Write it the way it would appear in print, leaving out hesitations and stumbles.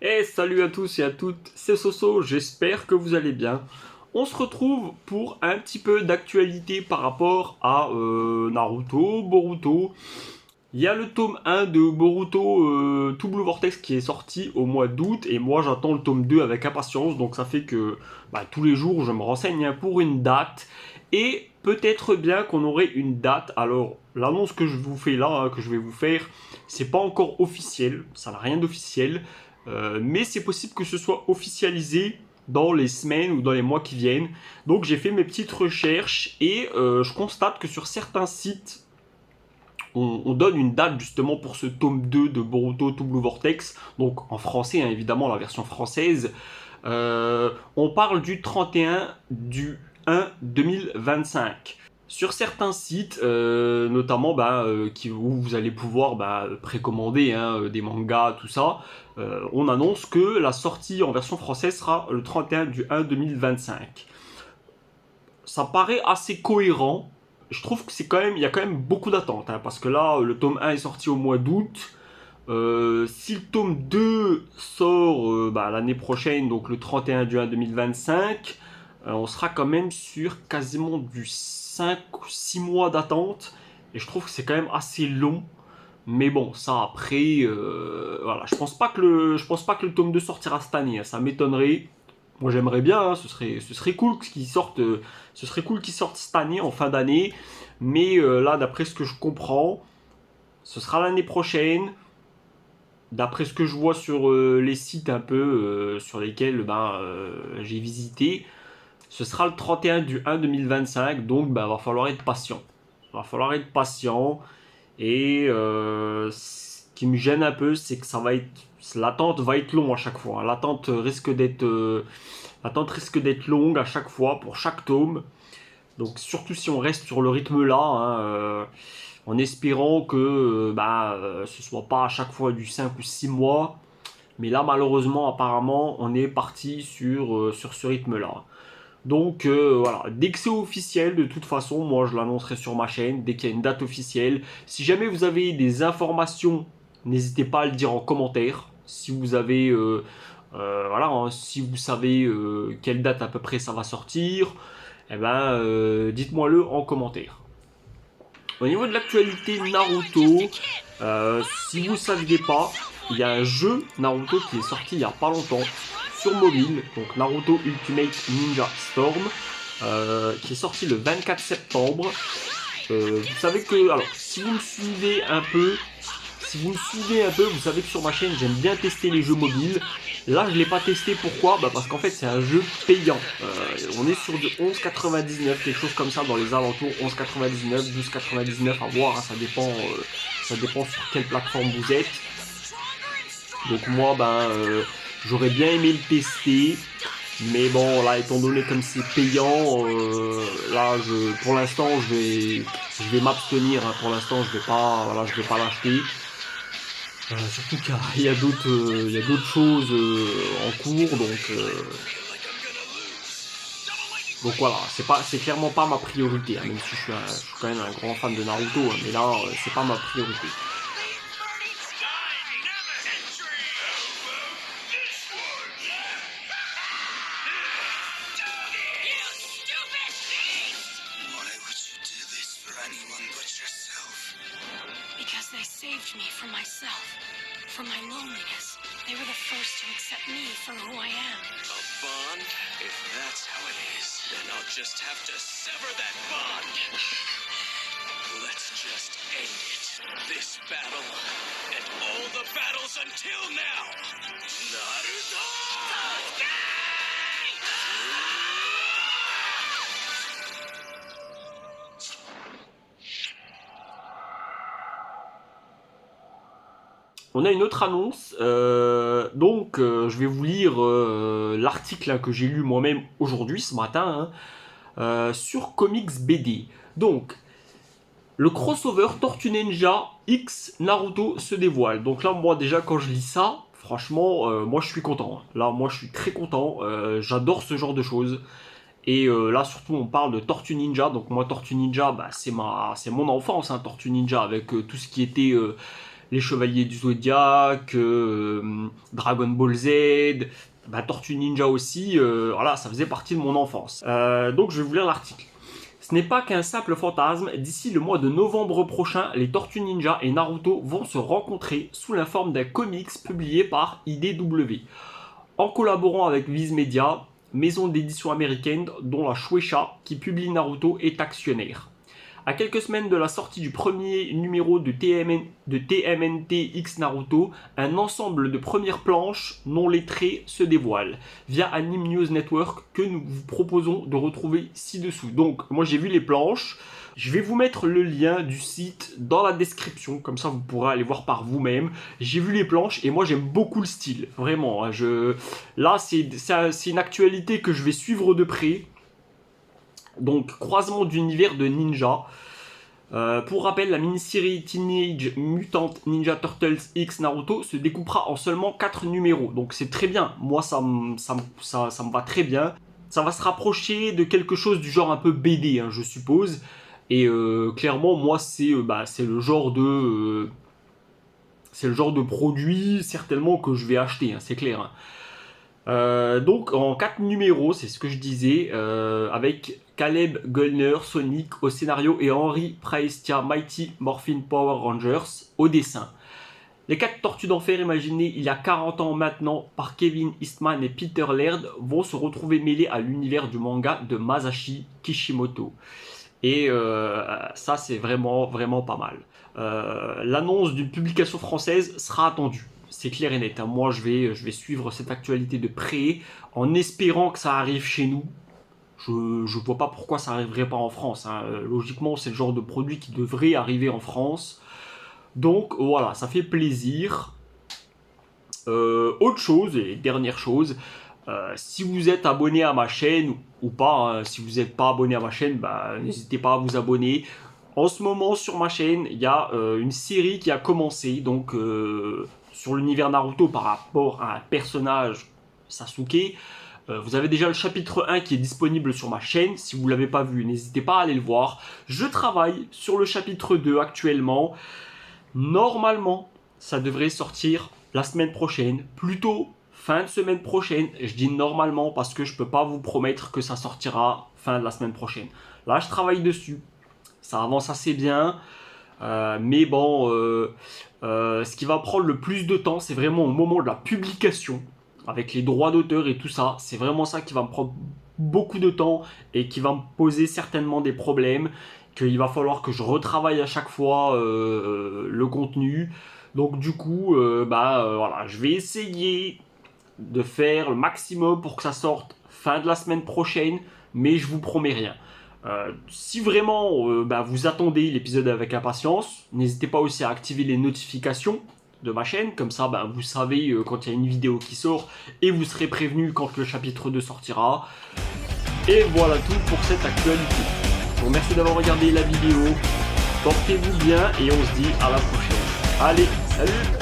Et salut à tous et à toutes, c'est Soso, j'espère que vous allez bien. On se retrouve pour un petit peu d'actualité par rapport à Naruto, Boruto. Il y a le tome 1 de Boruto Tout Blue Vortex qui est sorti au mois d'août et moi j'attends le tome 2 avec impatience, donc ça fait que tous les jours je me renseigne pour une date et peut-être bien qu'on aurait une date. Alors l'annonce que je vous fais là, que je vais vous faire, c'est pas encore officiel, ça n'a rien d'officiel, mais c'est possible que ce soit officialisé dans les semaines ou dans les mois qui viennent. Donc j'ai fait mes petites recherches et je constate que sur certains sites on donne une date justement pour ce tome 2 de Boruto To Blue Vortex, donc en français, hein, évidemment, la version française. On parle du 31 du 1 2025. Sur certains sites, notamment où vous allez pouvoir précommander des mangas, tout ça, on annonce que la sortie en version française sera le 31 du 1 2025. Ça paraît assez cohérent. Je trouve que il y a quand même beaucoup d'attentes, hein, parce que là, le tome 1 est sorti au mois d'août. Si le tome 2 sort l'année prochaine, donc le 31 du 1 2025, on sera quand même sur quasiment du 5 ou 6 mois d'attente. Et je trouve que c'est quand même assez long. Mais bon, ça après, voilà, je pense pas que le tome 2 sortira cette année, hein, ça m'étonnerait. Moi j'aimerais bien, hein, ce serait cool qu'il sorte, ce serait cool qu'il sorte cette année, en fin d'année. Mais là, d'après ce que je comprends, ce sera l'année prochaine. D'après ce que je vois sur les sites un peu sur lesquels j'ai visité, ce sera le 31 du 1 2025. Donc va falloir être patient. Va falloir être patient. Et ce qui me gêne un peu, c'est que l'attente va être longue à chaque fois. L'attente risque d'être longue à chaque fois pour chaque tome. Donc surtout si on reste sur le rythme là, hein, en espérant que ce soit pas à chaque fois du 5 ou 6 mois. Mais là malheureusement apparemment on est parti sur ce rythme là. Donc voilà, dès que c'est officiel, de toute façon, moi je l'annoncerai sur ma chaîne, dès qu'il y a une date officielle. Si jamais vous avez des informations, n'hésitez pas à le dire en commentaire. Si vous avez, voilà, hein, si vous savez quelle date à peu près ça va sortir, dites-moi le en commentaire. Au niveau de l'actualité Naruto, si vous ne saviez pas, il y a un jeu Naruto qui est sorti il n'y a pas longtemps sur mobile, donc Naruto Ultimate Ninja Storm, qui est sorti le 24 septembre. Vous savez que, alors, si vous me suivez un peu, vous savez que sur ma chaîne, j'aime bien tester les jeux mobiles. Là, je ne l'ai pas testé. Pourquoi? Parce qu'en fait, c'est un jeu payant. On est sur du 11,99, quelque chose comme ça dans les alentours. 11,99, 12,99 à voir. Hein, ça dépend sur quelle plateforme vous êtes. Donc moi, j'aurais bien aimé le tester. Mais bon, là, étant donné comme c'est payant, pour l'instant, je vais m'abstenir. Hein. Pour l'instant, je vais pas l'acheter. Surtout qu'il y a d'autres choses en cours, donc voilà, c'est clairement pas ma priorité, hein, même si je suis quand même un grand fan de Naruto, hein, mais là, c'est pas ma priorité. Because they saved me from myself, from my loneliness. They were the first to accept me for who I am. A bond? If that's how it is, then I'll just have to sever that bond. Let's just end it. This battle, and all the battles until now. Naruto! On a une autre annonce, je vais vous lire l'article hein, que j'ai lu moi-même aujourd'hui, ce matin, hein, sur Comics BD. Donc, le crossover Tortue Ninja X Naruto se dévoile. Donc là, moi déjà, quand je lis ça, franchement, moi je suis content. Là, moi je suis très content. J'adore ce genre de choses. Et là, surtout, on parle de Tortue Ninja. Donc moi, Tortue Ninja, c'est mon enfance, hein, Tortue Ninja, avec tout ce qui était les Chevaliers du Zodiaque, Dragon Ball Z, Tortue Ninja aussi, voilà, ça faisait partie de mon enfance. Donc je vais vous lire l'article. Ce n'est pas qu'un simple fantasme, d'ici le mois de novembre prochain, les Tortues Ninja et Naruto vont se rencontrer sous la forme d'un comics publié par IDW. En collaborant avec Viz Media, maison d'édition américaine dont la Shueisha, qui publie Naruto, est actionnaire. À quelques semaines de la sortie du premier numéro de TMNT X Naruto, un ensemble de premières planches non lettrées se dévoile via Anime News Network que nous vous proposons de retrouver ci-dessous. Donc moi j'ai vu les planches, je vais vous mettre le lien du site dans la description, comme ça vous pourrez aller voir par vous-même. J'ai vu les planches et moi j'aime beaucoup le style, vraiment. Là c'est une actualité que je vais suivre de près. Donc, croisement d'univers de ninja. Pour rappel, la mini-série Teenage Mutant Ninja Turtles X Naruto se découpera en seulement 4 numéros. Donc c'est très bien, moi ça me va très bien. Ça va se rapprocher de quelque chose du genre un peu BD, hein, je suppose. Et clairement, moi c'est le genre de... c'est le genre de produit certainement que je vais acheter, hein, c'est clair. Hein. Donc en 4 numéros, c'est ce que je disais, avec Caleb Gullner, Sonic au scénario et Henry Praestia, Mighty Morphin Power Rangers au dessin. Les 4 Tortues d'Enfer imaginées il y a 40 ans maintenant par Kevin Eastman et Peter Laird vont se retrouver mêlés à l'univers du manga de Masashi Kishimoto. Et ça c'est vraiment pas mal. L'annonce d'une publication française sera attendue. C'est clair et net. Hein. Moi, je vais suivre cette actualité de près en espérant que ça arrive chez nous. Je vois pas pourquoi ça arriverait pas en France. Hein. Logiquement, c'est le genre de produit qui devrait arriver en France. Donc voilà, ça fait plaisir. Autre chose, et dernière chose, si vous êtes abonné à ma chaîne ou pas, hein, si vous n'êtes pas abonné à ma chaîne, n'hésitez pas à vous abonner. En ce moment, sur ma chaîne, il y a une série qui a commencé, donc sur l'univers Naruto par rapport à un personnage Sasuke. Vous avez déjà le chapitre 1 qui est disponible sur ma chaîne. Si vous ne l'avez pas vu, n'hésitez pas à aller le voir. Je travaille sur le chapitre 2 actuellement. Normalement, ça devrait sortir la semaine prochaine, plutôt fin de semaine prochaine. Je dis normalement parce que je ne peux pas vous promettre que ça sortira fin de la semaine prochaine. Là, je travaille dessus. Ça avance assez bien. Mais bon, ce qui va prendre le plus de temps, c'est vraiment au moment de la publication, avec les droits d'auteur et tout ça. C'est vraiment ça qui va me prendre beaucoup de temps et qui va me poser certainement des problèmes, qu'il va falloir que je retravaille à chaque fois le contenu. Donc du coup, voilà, je vais essayer de faire le maximum pour que ça sorte fin de la semaine prochaine, mais je vous promets rien. Si vraiment vous attendez l'épisode avec impatience, n'hésitez pas aussi à activer les notifications de ma chaîne, comme ça vous savez quand il y a une vidéo qui sort et vous serez prévenu quand le chapitre 2 sortira. Et voilà tout pour cette actualité. Je vous remercie d'avoir regardé la vidéo, portez-vous bien et on se dit à la prochaine. Allez, salut!